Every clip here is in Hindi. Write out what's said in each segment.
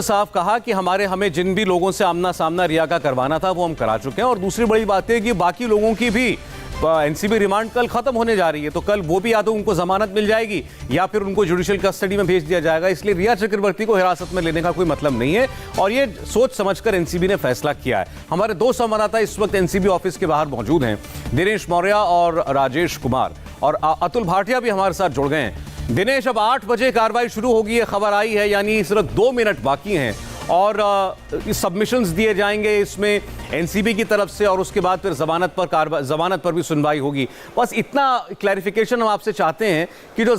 साफ कहा कि हमें जिन भी लोगों से आमना सामना रिया का करवाना था वो हम करा चुके हैं। और दूसरी बड़ी बात है कि बाकी लोगों की भी एनसीबी रिमांड कल खत्म होने जा रही है, तो कल वो भी या तो उनको जमानत मिल जाएगी या फिर उनको जुडिशियल कस्टडी में भेज दिया जाएगा। इसलिए रिया चक्रवर्ती को हिरासत में लेने का कोई मतलब नहीं है और ये सोच समझकर एनसीबी ने फैसला किया है। हमारे दो संवाददाता इस वक्त एनसीबी ऑफिस के बाहर मौजूद हैं, दिनेश मौर्य और राजेश कुमार, और अतुल भाटिया भी हमारे साथ जुड़ गए हैं। दिनेश, अब 8 बजे कार्रवाई शुरू होगी, ये खबर आई है, यानी सिर्फ 2 मिनट बाकी हैं और सबमिशंस दिए जाएंगे इसमें एनसीबी की तरफ से, और उसके बाद फिर जमानत पर भी सुनवाई होगी। बस इतना क्लैरिफिकेशन हम आपसे चाहते हैं कि जो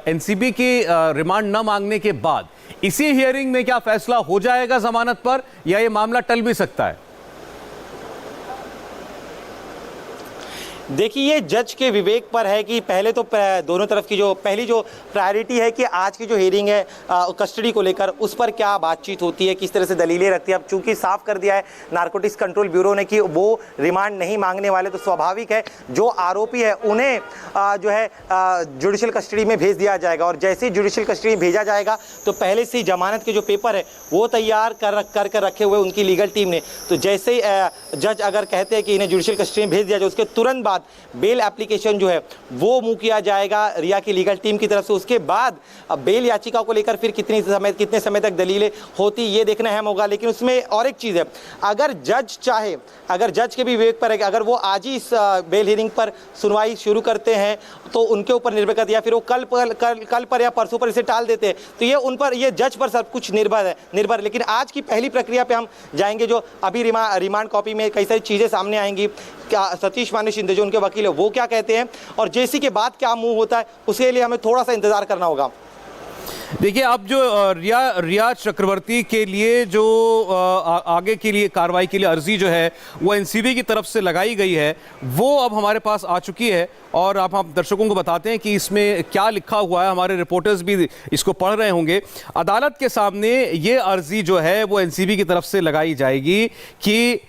एनसीबी की रिमांड न मांगने के बाद इसी हियरिंग में क्या फैसला हो जाएगा जमानत पर, या ये मामला टल भी सकता है? देखिए, ये जज के विवेक पर है कि पहले तो दोनों तरफ की पहली जो प्रायोरिटी है कि आज की जो हियरिंग है कस्टडी को लेकर, उस पर क्या बातचीत होती है, किस तरह से दलीलें रखती है। अब चूंकि साफ कर दिया है नारकोटिक्स कंट्रोल ब्यूरो ने कि वो रिमांड नहीं मांगने वाले, तो स्वाभाविक है जो आरोपी है उन्हें जो है जुडिशियल कस्टडी में भेज दिया जाएगा। और जैसे ही जुडिशियल कस्टडी में भेजा जाएगा तो पहले से जमानत के जो पेपर है वो तैयार कर रखे हुए उनकी लीगल टीम ने, तो जैसे ही जज अगर कहते हैं कि इन्हें जुडिशियल कस्टडी में भेज दिया जाए, उसके तुरंत बाद बेल एप्लीकेशन जो है वो मूव किया जाएगा रिया की लीगल टीम की तरफ से। उसके बाद बेल याचिका को लेकर फिर कितने समय तक दलीलें होती ये देखना अहम होगा। लेकिन उसमें और एक चीज़ है, अगर जज चाहे, अगर जज के भी विवेक पर है कि अगर वो आज ही इस बेल हियरिंग पर सुनवाई शुरू करते हैं तो उनके ऊपर निर्भर करती है, या फिर वो कल पर या परसों पर इसे टाल देते हैं, तो ये उन पर, ये जज पर सब कुछ निर्भर। लेकिन आज की पहली प्रक्रिया पे हम जाएंगे, जो अभी रिमांड कॉपी में कई सारी चीज़ें सामने आएंगी। क्या सतीश मान्य शिंदे जो उनके वकील है वो क्या कहते हैं, और जेसी के बाद क्या मूव होता है, उसके लिए हमें थोड़ा सा इंतजार करना होगा। देखिए, अब जो रिया चक्रवर्ती के लिए जो आगे के लिए कार्रवाई के लिए अर्जी जो है वो एनसीबी की तरफ से लगाई गई है, वो अब हमारे पास आ चुकी है। और अब हम दर्शकों को बताते हैं कि इसमें क्या लिखा हुआ है, हमारे रिपोर्टर्स भी इसको पढ़ रहे होंगे। अदालत के सामने ये अर्जी जो है वो एनसीबी की तरफ से लगाई जाएगी कि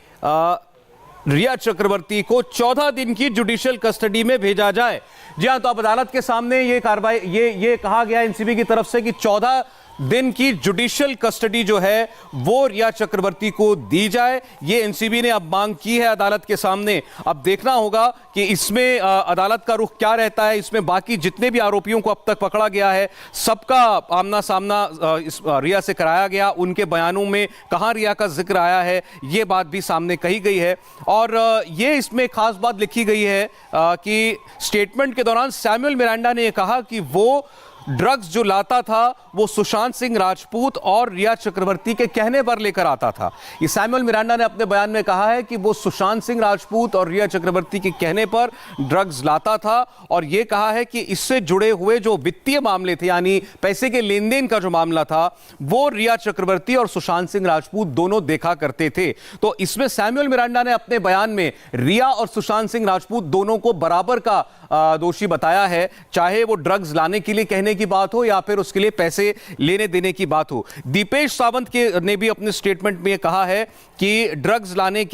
रिया चक्रवर्ती को 14 दिन की जुडिशियल कस्टडी में भेजा जाए। जी हां, तो अब अदालत के सामने ये कार्रवाई, ये कहा गया एनसीबी की तरफ से कि 14 दिन की जुडिशियल कस्टडी जो है वो रिया चक्रवर्ती को दी जाए। ये एनसीबी ने अब मांग की है अदालत के सामने। अब देखना होगा कि इसमें अदालत का रुख क्या रहता है। इसमें बाकी जितने भी आरोपियों को अब तक पकड़ा गया है सबका आमना सामना रिया से कराया गया, उनके बयानों में कहां रिया का जिक्र आया है ये बात भी सामने कही गई है। और ये इसमें खास बात लिखी गई है कि स्टेटमेंट के दौरान सैमुअल मिरांडा ने कहा कि वो ड्रग्स जो लाता था वो सुशांत सिंह राजपूत और रिया चक्रवर्ती के कहने पर लेकर आता था। ये सैमुअल मिरांडा ने अपने बयान में कहा है कि वो सुशांत सिंह राजपूत और रिया चक्रवर्ती के कहने पर ड्रग्स लाता था, और ये कहा है कि इससे जुड़े हुए जो वित्तीय मामले थे, यानी पैसे के लेन देन का जो मामला था, वो रिया चक्रवर्ती और सुशांत सिंह राजपूत दोनों देखा करते थे। तो इसमें सैमुअल मिरांडा ने अपने बयान में रिया और सुशांत सिंह राजपूत दोनों को बराबर का दोषी बताया है, चाहे वो ड्रग्स लाने के लिए कहने की बात हो या फिर उसके लिए पैसे लेने देने की बात हो। दीपेश सावंत ने भी अपने स्टेटमेंट में कहा है कि ड्रग्स लाने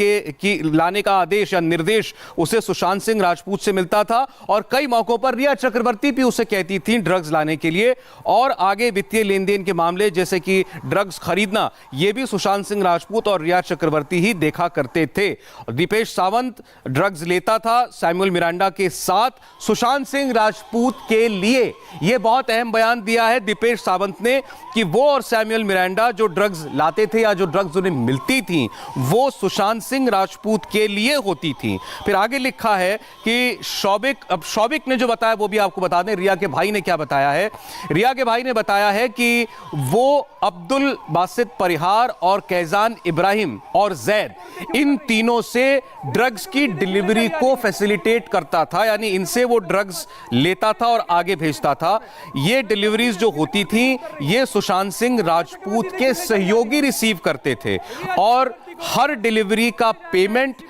का आदेश या निर्देश उसे सुशांत सिंह राजपूत से मिलता था, और कई मौकों पर रिया चक्रवर्ती भी उसे कहती थी ड्रग्स लाने के लिए। और आगे वित्तीय लेन देन के मामले जैसे कि ड्रग्स खरीदना, यह भी सुशांत सिंह राजपूत और रिया चक्रवर्ती ही देखा करते थे। दीपेश सावंत ड्रग्स लेता था सैमुअल मिरांडा के साथ सुशांत सिंह राजपूत के लिए। यह बहुत अहम बयान दिया है दीपेश सावंत ने कि वो और सैमुअल मिरांडा जो ड्रग्स लाते थे या जो ड्रग्स उन्हें मिलती थी वो सुशांत सिंह राजपूत के लिए होती थी। फिर आगे लिखा है कि शौबिक ने जो बताया वो भी आपको बता दें, रिया के भाई ने क्या बताया है। रिया के भाई ने बताया है कि वो अब्दुल बासित परिहार और कैजान इब्राहिम और जैद, इन तीनों से ड्रग्स की डिलीवरी को फैसिलिटेट करता था, यानी इनसे वो ड्रग्स लेता था और आगे भेजता था। ये डिलीवरीज जो होती थी ये सुशांत सिंह राजपूत के सहयोगी रिसीव करते थे, और हर डिलीवरी का पेमेंट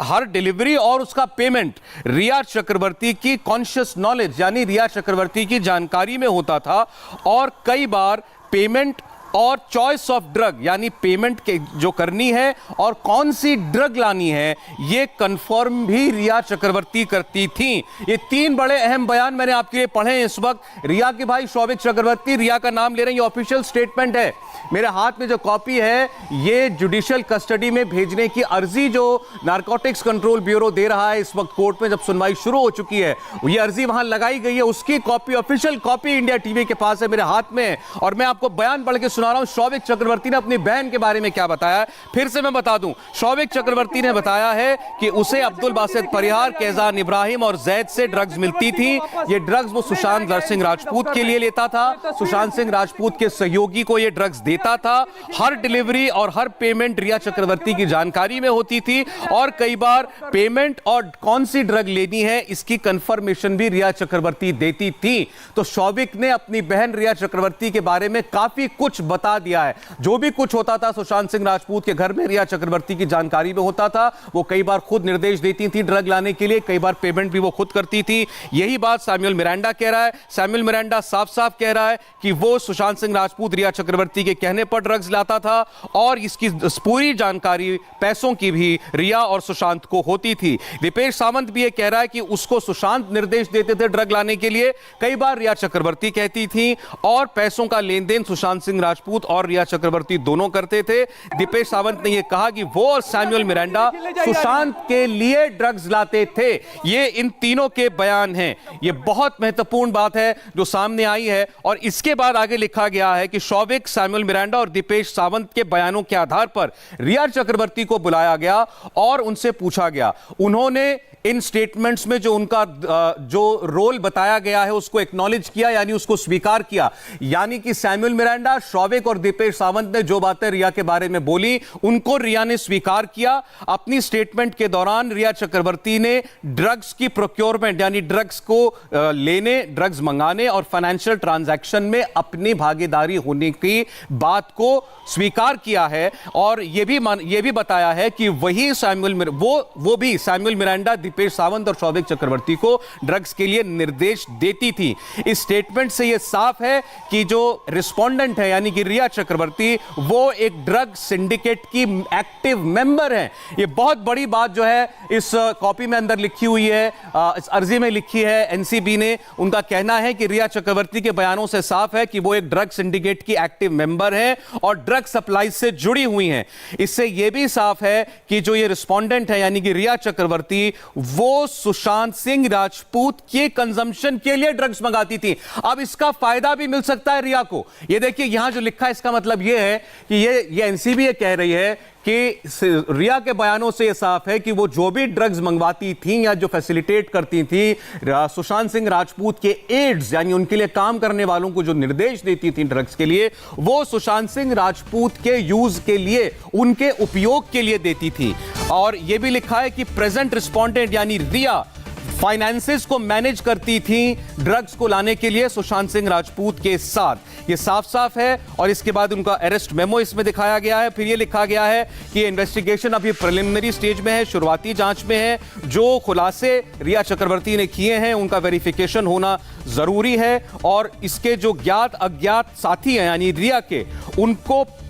हर डिलीवरी और उसका पेमेंट रिया चक्रवर्ती की कॉन्शियस नॉलेज, यानी रिया चक्रवर्ती की जानकारी में होता था। और कई बार पेमेंट और चॉइस ऑफ ड्रग, यानी पेमेंट के जो करनी है और कौन सी ड्रग लानी है, ये कंफर्म भी रिया चक्रवर्ती करती थी। ये तीन बड़े अहम बयान मैंने आपके लिए पढ़े हैं इस वक्त। रिया के भाई शौबिक चक्रवर्ती रिया का नाम ले रहे हैं, ये ऑफिशियल स्टेटमेंट है मेरे हाथ में जो कॉपी है ये जुडिशियल कस्टडी में भेजने की अर्जी जो नारकोटिक्स कंट्रोल ब्यूरो दे रहा है इस वक्त कोर्ट में, जब सुनवाई शुरू हो चुकी है ये अर्जी वहां लगाई गई है, उसकी copy, official copy India TV के पास है, मेरे हाथ में है। और मैं आपको बयान पढ़ के सुना रहा हूं शौविक चक्रवर्ती ने अपनी बहन के बारे में क्या बताया है। फिर से मैं बता दूं, शौविक चक्रवर्ती ने बताया है कि उसे अब्दुल बासित परिहार, कैजान इब्राहिम और जैद से ड्रग्स मिलती थी। ये ड्रग्स वो सुशांत सिंह राजपूत के लिए लेता था, सुशांत सिंह राजपूत के सहयोगी को ये ड्रग्स देता था। हर डिलीवरी और हर पेमेंट रिया चक्रवर्ती की जानकारी में होती थी और कई बार पेमेंट और कौन सी ड्रग लेनी है इसकी कंफर्मेशन भी रिया चक्रवर्ती देती थी। तो शौविक ने अपनी बहन रिया चक्रवर्ती के बारे में काफी कुछ बता दिया है। जो भी कुछ होता था सुशांत सिंह राजपूत के घर में रिया चक्रवर्ती की जानकारी में होता था। वो कई बार खुद निर्देश देती थी ड्रग लाने के लिए, कई बार पेमेंट भी वो खुद करती थी। यही बात सैमुअल मिरांडा कह रहा है। सैमुअल मिरांडा साफ साफ कह रहा है कि वो सुशांत सिंह राजपूत रिया चक्रवर्ती के कहने पर ड्रग्स लाता था और इसकी पूरी जानकारी पैसों की भी रिया और सुशांत को होती थी। दीपेश सावंत भी ये कह रहा है कि उसको सुशांत निर्देश देते थे ड्रग लाने के लिए, कई बार रिया चक्रवर्ती कहती थी और पैसों का लेन देन सुशांत सिंह राजपूत और रिया चक्रवर्ती दोनों करते थे। दीपेश सावंत ने यह कहा कि वो और सैमुअल मिरांडा सुशांत के लिए ड्रग्स लाते थे। ये इन तीनों के बयान हैं। ये बहुत महत्वपूर्ण बात है जो सामने आई है। और इसके बाद आगे लिखा गया है कि शौविक, सैमुअल मिरांडा और दीपेश सावंत के बयानों के आधार पर रिया चक्रवर्ती को बुलाया गया और उनसे पूछा गया। उन्होंने इन स्टेटमेंट्स में जो उनका जो रोल बताया गया है उसको एक्नॉलेज किया, यानी उसको स्वीकार किया। यानी कि सैमुअल मिरांडा, शौविक और दीपेश सावंत ने जो बातें रिया के बारे में बोली उनको रिया ने स्वीकार किया। अपनी स्टेटमेंट के दौरान रिया चक्रवर्ती ने ड्रग्स की प्रोक्योरमेंट यानी ड्रग्स को लेने, ड्रग्स मंगाने और फाइनेंशियल ट्रांजैक्शन में अपनी भागीदारी होने की बात को स्वीकार किया है। और यह भी बताया है कि वही सैमुअल मिरांडा, दीपेश सावंत और शौविक चक्रवर्ती को ड्रग्स के लिए निर्देश देती थी। इस स्टेटमेंट से यह साफ है कि जो रिस्पोंडेंट है यानी कि रिया चक्रवर्ती वो एक ड्रग सिंडिकेट की एक्टिव मेंबर है। यह बहुत बड़ी बात जो है इस कॉपी में अंदर लिखी हुई है, इस अर्जी में लिखी है एनसीबी ने। उनका कहना है कि रिया चक्रवर्ती के बयानों से साफ है कि वो एक ड्रग सिंडिकेट की एक्टिव मेंबर है और ड्रग सप्लाई से जुड़ी हुई हैं। इससे यह भी साफ है कि जो ये रिस्पोंडेंट है यानी कि रिया चक्रवर्ती वो सुशांत सिंह राजपूत के कंजम्पशन के लिए ड्रग्स मंगाती थी। अब इसका फायदा भी मिल सकता है रिया को। ये देखिए यहां जो लिखा है इसका मतलब ये है कि ये एनसीबी ये कह रही है कि रिया के बयानों से यह साफ है कि वो जो भी ड्रग्स मंगवाती थी या जो फैसिलिटेट करती थी सुशांत सिंह राजपूत के एड्स यानी उनके लिए काम करने वालों को जो निर्देश देती थी ड्रग्स के लिए, वो सुशांत सिंह राजपूत के यूज के लिए, उनके उपयोग के लिए देती थी। और यह भी लिखा है कि प्रेजेंट रिस्पोंडेंट यानी रिया फाइनेंसेस को मैनेज करती थी ड्रग्स को लाने के लिए सुशांत सिंह राजपूत के साथ। ये साफ साफ है। और इसके बाद उनका अरेस्ट मेमो इसमें दिखाया गया है। फिर ये लिखा गया है कि इन्वेस्टिगेशन अभी प्रिलिमिनरी स्टेज में है, शुरुआती जांच में है। जो खुलासे रिया चक्रवर्ती ने किए हैं उनका वेरिफिकेशन होना जरूरी है और इसके जो ज्ञात अज्ञात साथी हैं यानी रिया के,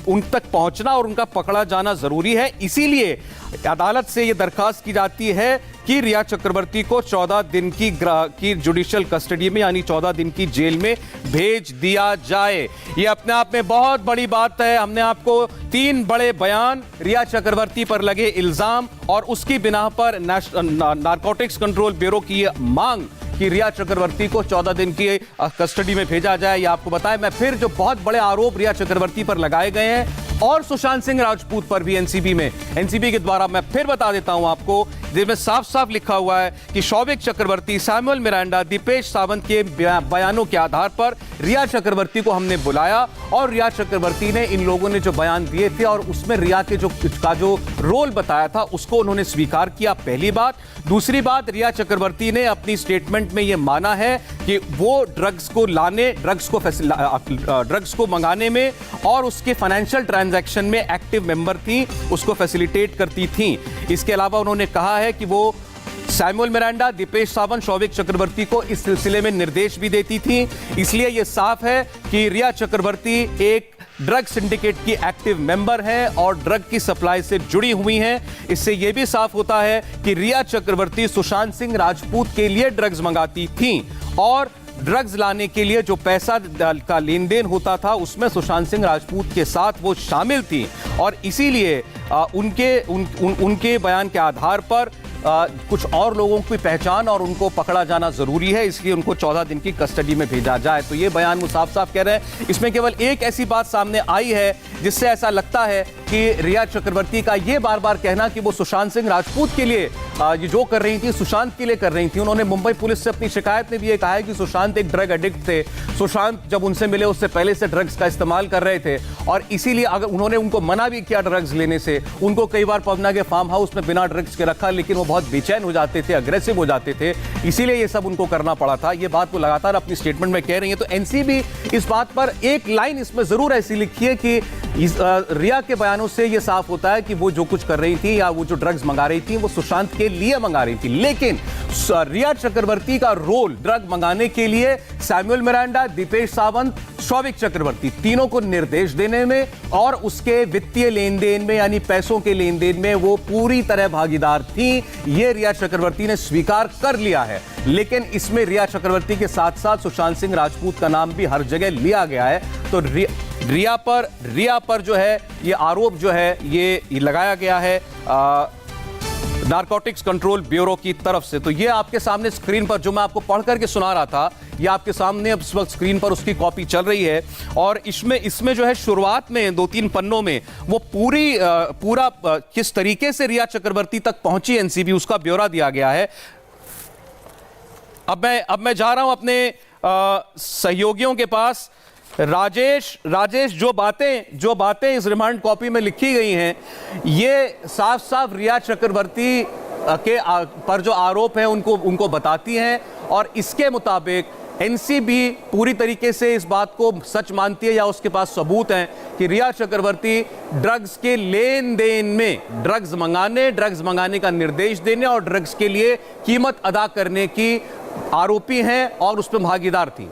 उन तक पहुंचना और उनका पकड़ा जाना जरूरी है। इसीलिए अदालत से यह दरखास्त की जाती है कि रिया चक्रवर्ती को 14 दिन की जुडिशियल कस्टडी में यानी 14 दिन की जेल में भेज दिया जाए। यह अपने आप में बहुत बड़ी बात है। हमने आपको 3 बड़े बयान, रिया चक्रवर्ती पर लगे इल्जाम और उसकी बिना पर नारकोटिक्स कंट्रोल ब्यूरो की मांग कि रिया चक्रवर्ती को 14 दिन की कस्टडी में भेजा जाए। ये आपको बताया। मैं फिर जो बहुत बड़े आरोप रिया चक्रवर्ती पर लगाए गए हैं और सुशांत सिंह राजपूत पर भी एनसीबी के द्वारा मैं फिर बता देता हूं आपको, जिसमें साफ साफ लिखा हुआ है कि शौविक चक्रवर्ती, सैमुअल मिरांडा, दीपेश सावंत के बयानों के आधार पर रिया चक्रवर्ती को हमने बुलाया और रिया चक्रवर्ती ने, इन लोगों ने जो बयान दिए थे और उसमें रिया के जो रोल बताया था उसको उन्होंने स्वीकार किया। पहली बात। दूसरी बात, रिया चक्रवर्ती ने अपनी स्टेटमेंट में यह माना है कि वो ड्रग्स को मंगाने में और उसके फाइनेंशियल ट्रांजैक्शन में एक्टिव मेंबर थी, उसको फैसिलिटेट करती थी। इसके अलावा उन्होंने कहा है कि वो सैमुअल मिरांडा, दीपेश सावंत, शौविक चक्रवर्ती को इस सिलसिले में निर्देश भी देती थी। इसलिए यह साफ है कि रिया चक्रवर्ती एक ड्रग सिंडिकेट की एक्टिव मेंबर है और ड्रग की सप्लाई से जुड़ी हुई हैं। इससे यह भी साफ होता है कि रिया चक्रवर्ती सुशांत सिंह राजपूत के लिए ड्रग्स मंगाती थी और ड्रग्स लाने के लिए जो पैसा का लेन देन होता था उसमें सुशांत सिंह राजपूत के साथ वो शामिल थी और इसीलिए उनके बयान के आधार पर कुछ और लोगों की पहचान और उनको पकड़ा जाना जरूरी है, इसलिए उनको 14 दिन की कस्टडी में भेजा जाए। तो ये बयान वो साफ साफ कह रहे हैं। इसमें केवल एक ऐसी बात सामने आई है जिससे ऐसा लगता है कि रिया चक्रवर्ती का ये बार बार कहना कि वो सुशांत सिंह राजपूत के लिए ये जो कर रही थी सुशांत के लिए कर रही थी। उन्होंने मुंबई पुलिस से अपनी शिकायत में भी ये कहा है कि सुशांत एक ड्रग एडिक्ट थे। सुशांत जब उनसे मिले उससे पहले से ड्रग्स का इस्तेमाल कर रहे थे और इसीलिए अगर उन्होंने उनको मना भी किया ड्रग्स लेने से, उनको कई बार पवना के फार्म हाउस में बिना ड्रग्स के रखा, लेकिन वो बहुत बेचैन हो जाते थे, अग्रेसिव हो जाते थे, इसीलिए ये सब उनको करना पड़ा था। ये बात वो लगातार अपनी स्टेटमेंट में कह रही है। तो एनसीबी इस बात पर एक लाइन इसमें जरूर ऐसी लिखी है कि रिया के बयानों से ये साफ होता है कि वो जो कुछ कर रही थी या वो जो ड्रग्स मंगा रही थी वो सुशांत के लिए मंगा रही थी, लेकिन रिया चक्रवर्ती का रोल ड्रग मंगाने के लिए सैमुअल मिरांडा, दीपेश सावंत, शौविक चक्रवर्ती तीनों को निर्देश देने में और उसके वित्तीय लेन देन में यानी पैसों के लेन देन में वो पूरी तरह भागीदार थी। ये रिया चक्रवर्ती ने स्वीकार कर लिया है, लेकिन इसमें रिया चक्रवर्ती के साथ साथ सुशांत सिंह राजपूत का नाम भी हर जगह लिया गया है। तो रिया पर जो है ये आरोप जो है ये लगाया गया है नारकोटिक्स कंट्रोल ब्यूरो की तरफ से। तो ये आपके सामने स्क्रीन पर जो मैं आपको पढ़ करके सुना रहा था, ये आपके सामने इस वक्त स्क्रीन पर उसकी कॉपी चल रही है और इसमें जो है शुरुआत में 2-3 पन्नों में वो पूरा किस तरीके से रिया चक्रवर्ती तक पहुंची एनसीबी उसका ब्यौरा दिया गया है। अब मैं जा रहा हूं अपने सहयोगियों के पास। राजेश जो बातें इस रिमांड कॉपी में लिखी गई हैं ये साफ साफ रिया चक्रवर्ती के पर जो आरोप हैं उनको बताती हैं और इसके मुताबिक एनसीबी पूरी तरीके से इस बात को सच मानती है या उसके पास सबूत हैं कि रिया चक्रवर्ती ड्रग्स के लेन देन में ड्रग्स मंगाने का निर्देश देने और ड्रग्स के लिए कीमत अदा करने की आरोपी हैं और उस पर भागीदार थी।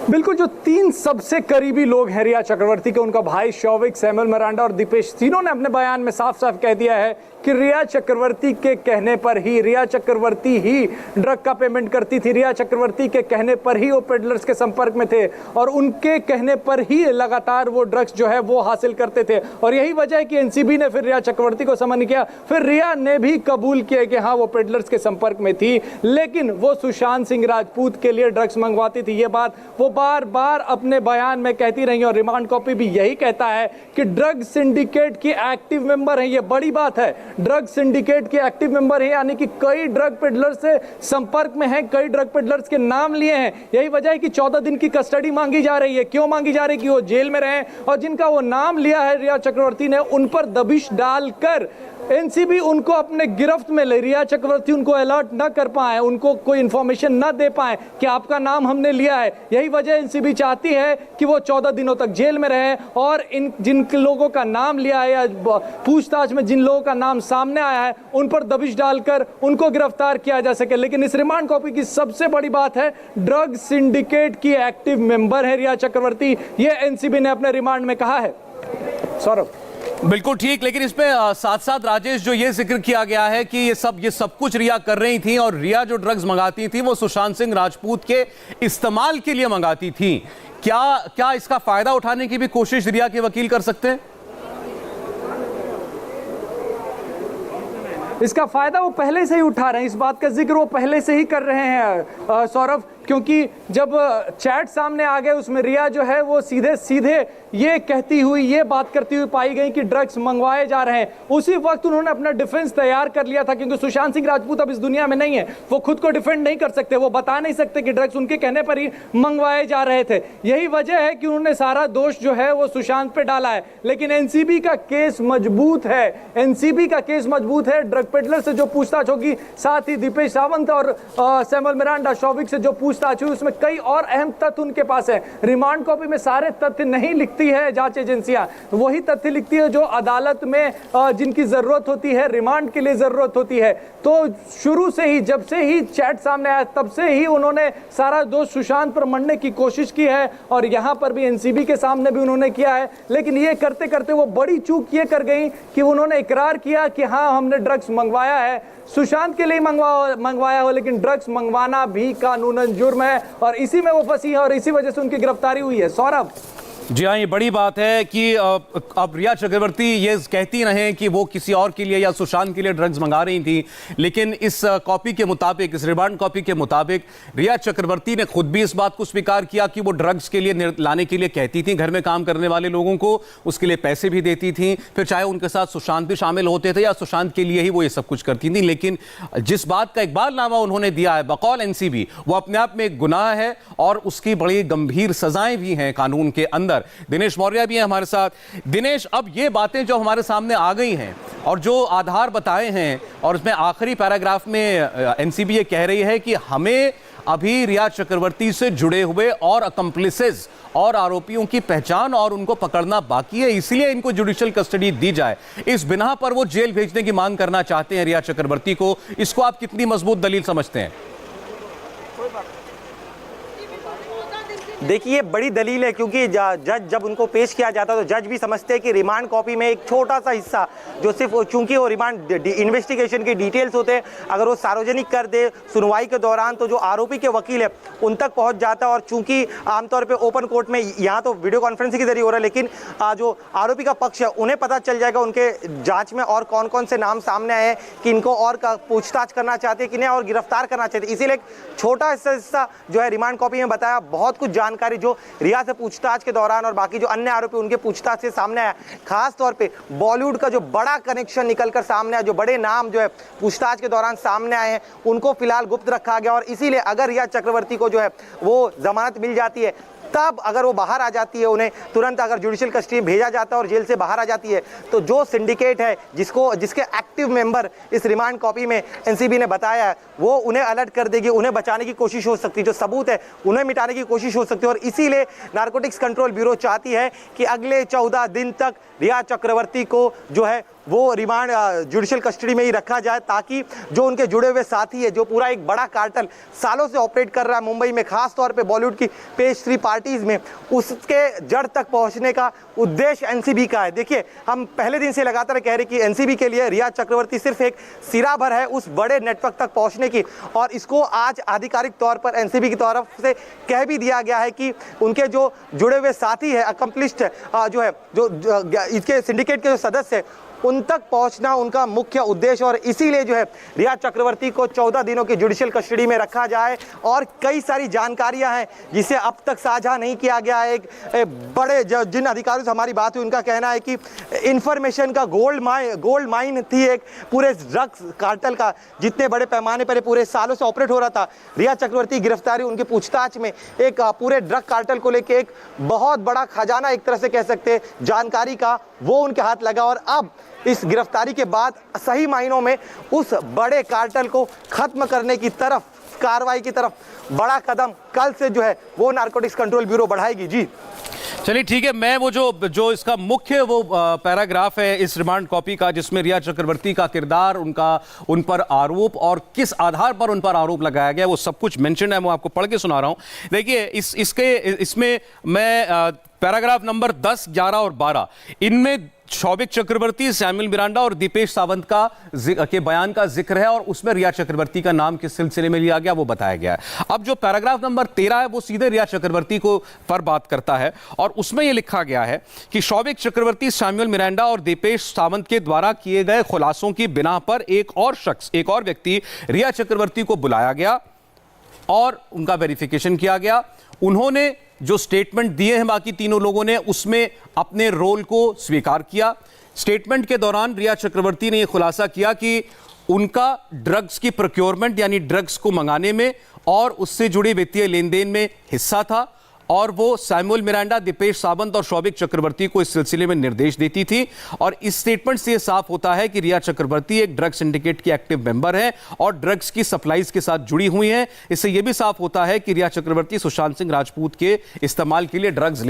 बिल्कुल, जो 3 सबसे करीबी लोग हैं रिया चक्रवर्ती के, उनका भाई शौविक, सैमुअल मिरांडा और दीपेश, तीनों ने अपने बयान में साफ साफ कह दिया है कि रिया चक्रवर्ती के कहने पर ही, रिया चक्रवर्ती ही ड्रग का पेमेंट करती थी, रिया चक्रवर्ती के कहने पर ही वो पेडलर्स के संपर्क में थे और उनके कहने पर ही लगातार वो ड्रग्स जो है वो हासिल करते थे। और यही वजह है कि एनसीबी ने फिर रिया चक्रवर्ती को समन किया। फिर रिया ने भी कबूल किया कि हाँ वो पेडलर्स के संपर्क में थी, लेकिन वो सुशांत सिंह राजपूत के लिए ड्रग्स मंगवाती थी। ये बात वो बार बार अपने बयान में कहती रही और रिमांड कॉपी भी यही कहता है कि ड्रग सिंडिकेट की एक्टिव मेंबर है। ये बड़ी बात है, ड्रग सिंडिकेट के एक्टिव मेंबर है, यानी कि कई ड्रग पेडलर्स से संपर्क में हैं, कई ड्रग पेडलर्स के नाम लिए हैं। यही वजह है कि 14 दिन की कस्टडी मांगी जा रही है। क्यों मांगी जा रही है? कि वो जेल में रहे और जिनका वो नाम लिया है रिया चक्रवर्ती ने, उन पर दबिश डालकर एनसीबी उनको अपने गिरफ्त में ले। रिया चक्रवर्ती उनको अलर्ट ना कर पाए, उनको कोई इंफॉर्मेशन ना दे पाए कि आपका नाम हमने लिया है। यही वजह एनसीबी चाहती है कि वो 14 दिनों तक जेल में रहे और इन जिन लोगों का नाम लिया है या पूछताछ में जिन लोगों का नाम सामने आया है उन पर दबिश डालकर उनको गिरफ्तार किया जा सके। लेकिन इस रिमांड कॉपी की सबसे बड़ी बात है, ड्रग सिंडिकेट की एक्टिव मेंबर है रिया चक्रवर्ती, ये एनसीबी ने अपने रिमांड में कहा है। सौरभ, बिल्कुल ठीक, लेकिन इसमें साथ साथ राजेश जो ये जिक्र किया गया है कि ये सब कुछ रिया कर रही थी और रिया जो ड्रग्स मंगाती थी वो सुशांत सिंह राजपूत के इस्तेमाल के लिए मंगाती थी। क्या इसका फायदा उठाने की भी कोशिश रिया के वकील कर सकते हैं? इसका फायदा वो पहले से ही उठा रहे हैं, इस बात का जिक्र वो पहले से ही कर रहे हैं सौरभ, क्योंकि जब चैट सामने आ गए उसमें रिया जो है वो सीधे सीधे ये कहती हुई, ये बात करती हुई पाई गई कि ड्रग्स मंगवाए जा रहे हैं। उसी वक्त उन्होंने अपना डिफेंस तैयार कर लिया था, क्योंकि सुशांत सिंह राजपूत अब इस दुनिया में नहीं है, वो खुद को डिफेंड नहीं कर सकते, वो बता नहीं सकते कि ड्रग्स उनके कहने पर ही मंगवाए जा रहे थे। यही वजह है कि उन्होंने सारा दोष जो है वो सुशांत पे डाला है। लेकिन एनसीबी का केस मजबूत है, एनसीबी का केस मजबूत है। ड्रग पेडलर से जो पूछताछ होगी, साथ ही दीपेश सावंत और सैमुअल मिरांडा, शौविक से जो पूछताछ हुई उसमें कई और अहम तथ्य उनके पास है। रिमांड कॉपी में सारे तथ्य नहीं लिखती है जांच एजेंसियां, वही तथ्य लिखती है जो अदालत में जिनकी जरूरत होती है, रिमांड के लिए जरूरत होती है। तो शुरू से ही, जब से ही चैट सामने आया, तब से ही उन्होंने सारा दोष सुशांत पर मढ़ने की कोशिश की है और यहां पर भी एनसीबी के सामने भी उन्होंने किया है। लेकिन ये करते करते वो बड़ी चूक ये कर गई कि उन्होंने इकरार किया कि हाँ हमने ड्रग्स मंगवाया है, सुशांत के लिए मंगवाया हो, लेकिन ड्रग्स मंगवाना भी कानूनन जुर्म है और इसी में वो फंसी है और इसी वजह से उनकी गिरफ्तारी हुई है। सौरभ जी हाँ, ये बड़ी बात है कि अब रिया चक्रवर्ती ये कहती रहें कि वो किसी और के लिए या सुशांत के लिए ड्रग्स मंगा रही थी, लेकिन इस कॉपी के मुताबिक, इस रिमांड कॉपी के मुताबिक रिया चक्रवर्ती ने खुद भी इस बात को स्वीकार किया कि वो ड्रग्स के लिए लाने के लिए कहती थी घर में काम करने वाले लोगों को, उसके लिए पैसे भी देती थी, फिर चाहे उनके साथ सुशांत भी शामिल होते थे या सुशांत के लिए ही वो ये सब कुछ करती थी। लेकिन जिस बात का इकबालनामा उन्होंने दिया है बकौल एनसीबी, वो अपने आप में एक गुनाह है और उसकी बड़ी गंभीर सजाएं भी हैं कानून के अंदर। दिनेश मौर्य भी हैं हमारे साथ। दिनेश, अब ये बातें जो हमारे सामने आ गई हैं और जो आधार बताए हैं, और उसमें आखिरी पैराग्राफ में एनसीबी ये कह रही है कि हमें अभी रिया चक्रवर्ती से जुड़े हुए और अकम्प्लिसेस और आरोपियों की पहचान और उनको पकड़ना बाकी है, इसलिए इनको जुडिशियल कस्टडी दी जाए। इस बिना पर वो जेल भेजने की मांग करना चाहते हैं रिया चक्रवर्ती को। इसको आप कितनी मजबूत दलील समझते हैं? देखिए, बड़ी दलील है क्योंकि जज जब उनको पेश किया जाता तो जज भी समझते हैं कि रिमांड कॉपी में एक छोटा सा हिस्सा जो सिर्फ चूंकि वो रिमांड इन्वेस्टिगेशन के डिटेल्स होते हैं, अगर वो सार्वजनिक कर दे सुनवाई के दौरान तो जो आरोपी के वकील है उन तक पहुंच जाता है। और चूंकि आमतौर पे ओपन कोर्ट में यहाँ तो वीडियो कॉन्फ्रेंसिंग के जरिए हो रहा है, लेकिन जो आरोपी का पक्ष है उन्हें पता चल जाएगा उनके जाँच में और कौन कौन से नाम सामने आए हैं कि इनको और पूछताछ करना चाहते हैं कि नहीं और गिरफ्तार करना चाहते हैं। इसीलिए एक छोटा हिस्सा जो है रिमांड कॉपी में बताया, बहुत कुछ जानकारी जो रिया से पूछताछ के दौरान और बाकी जो अन्य आरोपी उनके पूछताछ से सामने आया, खास तौर पे बॉलीवुड का जो बड़ा कनेक्शन निकलकर सामने आया, जो बड़े नाम जो है पूछताछ के दौरान सामने आए हैं, उनको फिलहाल गुप्त रखा गया। और इसीलिए अगर रिया चक्रवर्ती को जो है वो जमानत मिल जाती है, तब अगर वो बाहर आ जाती है, उन्हें तुरंत अगर जुडिशियल कस्टडी में भेजा जाता है और जेल से बाहर आ जाती है, तो जो सिंडिकेट है जिसके एक्टिव मेंबर इस रिमांड कॉपी में एनसीबी ने बताया है, वो उन्हें अलर्ट कर देगी, उन्हें बचाने की कोशिश हो सकती है, जो सबूत है उन्हें मिटाने की कोशिश हो सकती है। और इसीलिए नारकोटिक्स कंट्रोल ब्यूरो चाहती है कि अगले 14 दिन तक रिया चक्रवर्ती को जो है वो रिमांड जुडिशियल कस्टडी में ही रखा जाए, ताकि जो उनके जुड़े हुए साथी है, जो पूरा एक बड़ा कार्टल सालों से ऑपरेट कर रहा है मुंबई में, खास तौर पे बॉलीवुड की पेज 3 पार्टीज में, उसके जड़ तक पहुंचने का उद्देश्य एनसीबी का है। देखिए, हम पहले दिन से लगातार कह रहे कि एनसीबी के लिए रिया चक्रवर्ती सिर्फ एक सिरा भर है उस बड़े नेटवर्क तक पहुंचने की, और इसको आज आधिकारिक तौर पर एनसीबी की तरफ से कह भी दिया गया है कि उनके जो जुड़े हुए साथी है, अकम्प्लिश्ड जो है, जो इसके सिंडिकेट के जो सदस्य है, उन तक पहुंचना उनका मुख्य उद्देश्य। और इसीलिए जो है रिया चक्रवर्ती को 14 दिनों की जुडिशियल कस्टडी में रखा जाए। और कई सारी जानकारियां हैं जिसे अब तक साझा नहीं किया गया है। एक बड़े जिन अधिकारियों से हमारी बात हुई, उनका कहना है कि इंफॉर्मेशन का गोल्ड माइन थी एक पूरे ड्रग्स कार्टेल का, जितने बड़े पैमाने पर पूरे सालों से ऑपरेट हो रहा था। रिया चक्रवर्ती की गिरफ्तारी उनकी पूछताछ में एक पूरे ड्रग कार्टेल को लेकर एक बहुत बड़ा खजाना, एक तरह से कह सकते हैं, जानकारी का, वो उनके हाथ लगा। और अब इस गिरफ्तारी के बाद सही मायनों में उस बड़े कार्टेल को खत्म करने की तरफ, कार्रवाई की तरफ बड़ा कदम कल से जो है वो नारकोटिक्स कंट्रोल ब्यूरो बढ़ाएगी। जी चलिए ठीक है, मैं वो जो इसका मुख्य वो पैराग्राफ है इस रिमांड कॉपी का, जिसमें रिया चक्रवर्ती का किरदार, उन पर आरोप और किस आधार पर उन पर आरोप लगाया गया, वो सब कुछ मेंशन है, मैं आपको पढ़ के सुना रहा हूं। देखिए, इसमें मैं पैराग्राफ नंबर 10, 11 और 12, इनमें शौविक चक्रवर्ती, सैमुअल मिरांडा और दीपेश सावंत के बयान का जिक्र है और उसमें रिया चक्रवर्ती का नाम किस सिलसिले में लिया गया वो बताया गया है। अब जो पैराग्राफ नंबर 13 है वो सीधे रिया चक्रवर्ती को पर बात करता है और उसमें यह लिखा गया है कि शौविक चक्रवर्ती, सैमुअल मिरांडा और दीपेश सावंत के द्वारा किए गए खुलासों की बिना पर एक और व्यक्ति रिया चक्रवर्ती को बुलाया गया और उनका वेरिफिकेशन किया गया। उन्होंने जो स्टेटमेंट दिए हैं बाकी तीनों लोगों ने, उसमें अपने रोल को स्वीकार किया। स्टेटमेंट के दौरान रिया चक्रवर्ती ने यह खुलासा किया कि उनका ड्रग्स की प्रोक्योरमेंट यानी ड्रग्स को मंगाने में और उससे जुड़े वित्तीय लेन देन में हिस्सा था और वो सैमुअल मिरांडा, दीपेश सावंत और शौविक चक्रवर्ती को इस सिलसिले में निर्देश देती थी। और इस स्टेटमेंट से यह साफ होता है कि रिया चक्रवर्ती एक ड्रग सिंडिकेट की एक्टिव मेंबर है और ड्रग्स की सप्लाईज के साथ जुड़ी हुई हैं। इससे यह भी साफ होता है कि रिया चक्रवर्ती सुशांत सिंह राजपूत के इस्तेमाल के लिए ड्रग्स